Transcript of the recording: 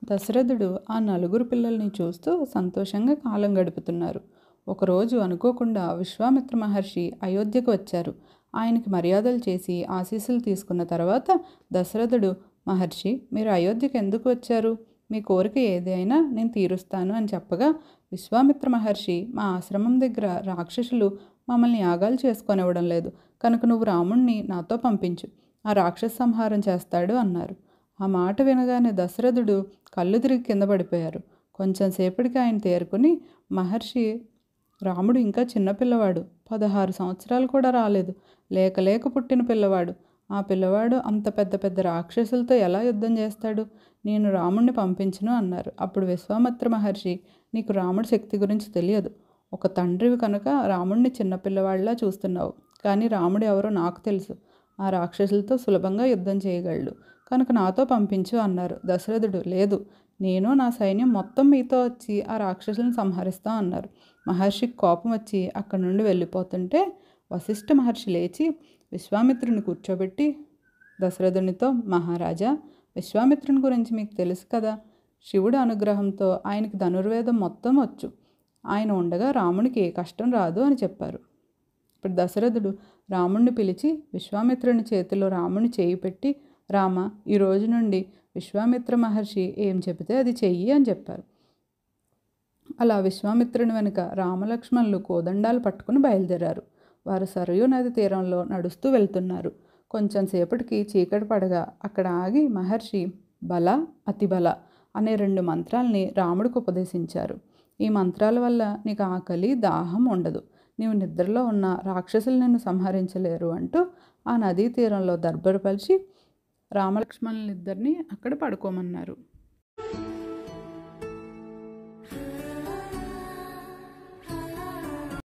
దశరథుడు ఆ నలుగురు పిల్లల్ని చూస్తూ సంతోషంగా కాలం గడుపుతున్నారు. ఒకరోజు అనుకోకుండా విశ్వామిత్ర మహర్షి అయోధ్యకు వచ్చారు. ఆయనకి మర్యాదలు చేసి ఆశీస్సులు తీసుకున్న తర్వాత దశరథుడు, మహర్షి మీరు అయోధ్యకు ఎందుకు వచ్చారు? మీ కోరిక ఏదైనా నేను తీరుస్తాను అని చెప్పగా, విశ్వామిత్ర మహర్షి మా ఆశ్రమం దగ్గర రాక్షసులు మమ్మల్ని యాగాలు చేసుకొనివ్వడం లేదు, కనుక నువ్వు రాముణ్ణి నాతో పంపించు, ఆ రాక్షస సంహారం చేస్తాడు అన్నారు. ఆ మాట వినగానే దశరథుడు కళ్ళు తిరిగి కింద పడిపోయారు. కొంచెం సేపటికి ఆయన తేరుకుని, మహర్షి రాముడు ఇంకా చిన్నపిల్లవాడు, 16 సంవత్సరాలు కూడా రాలేదు, లేక లేక పుట్టిన పిల్లవాడు. ఆ పిల్లవాడు అంత పెద్ద పెద్ద రాక్షసులతో ఎలా యుద్ధం చేస్తాడు? నేను రాముణ్ణి పంపించను అన్నారు. అప్పుడు విశ్వామిత్ర మహర్షి, నీకు రాముడి శక్తి గురించి తెలియదు. ఒక తండ్రివి కనుక రాముడిని చిన్నపిల్లవాడిలా చూస్తున్నావు, కానీ రాముడు ఎవరో నాకు తెలుసు. ఆ రాక్షసులతో సులభంగా యుద్ధం చేయగలడు, కనుక నాతో పంపించు అన్నారు. దశరథుడు, లేదు, నేను నా సైన్యం మొత్తం మీతో వచ్చి ఆ రాక్షసులను సంహరిస్తాం అన్నారు. మహర్షికి కోపం వచ్చి అక్కడి నుండి వెళ్ళిపోతుంటే వశిష్ఠ మహర్షి లేచి విశ్వామిత్రుని కూర్చోబెట్టి దశరథునితో, మహారాజా, విశ్వామిత్రుని గురించి మీకు తెలుసు కదా, శివుడి అనుగ్రహంతో ఆయనకి ధనుర్వేదం మొత్తం వచ్చు, ఆయన ఉండగా రామునికి ఏ కష్టం రాదు అని చెప్పారు. ఇప్పుడు దశరథుడు రాముణ్ణి పిలిచి విశ్వామిత్రుని చేతిలో రాముని చేయి పెట్టి, రామ, ఈ రోజు నుండి విశ్వామిత్ర మహర్షి ఏం చెబితే అది చెయ్యి అని చెప్పారు. అలా విశ్వామిత్రుని వెనుక రామలక్ష్మణులు కోదండాలు పట్టుకుని బయలుదేరారు. వారు సరయూ నది తీరంలో నడుస్తూ వెళ్తున్నారు. కొంచెం సేపటికి చీకటి పడగా అక్కడ ఆగి మహర్షి బల, అతిబల అనే 2 మంత్రాల్ని రాముడికి ఉపదేశించారు. ఈ మంత్రాల వల్ల నీకు ఆకలి, దాహం ఉండదు, నీవు నిద్రలో ఉన్న రాక్షసులు నిన్ను సంహరించలేరు అంటూ ఆ నదీ తీరంలో దర్భరపరిచి రామలక్ష్మణులిద్దరినీ అక్కడ పడుకోమన్నారు.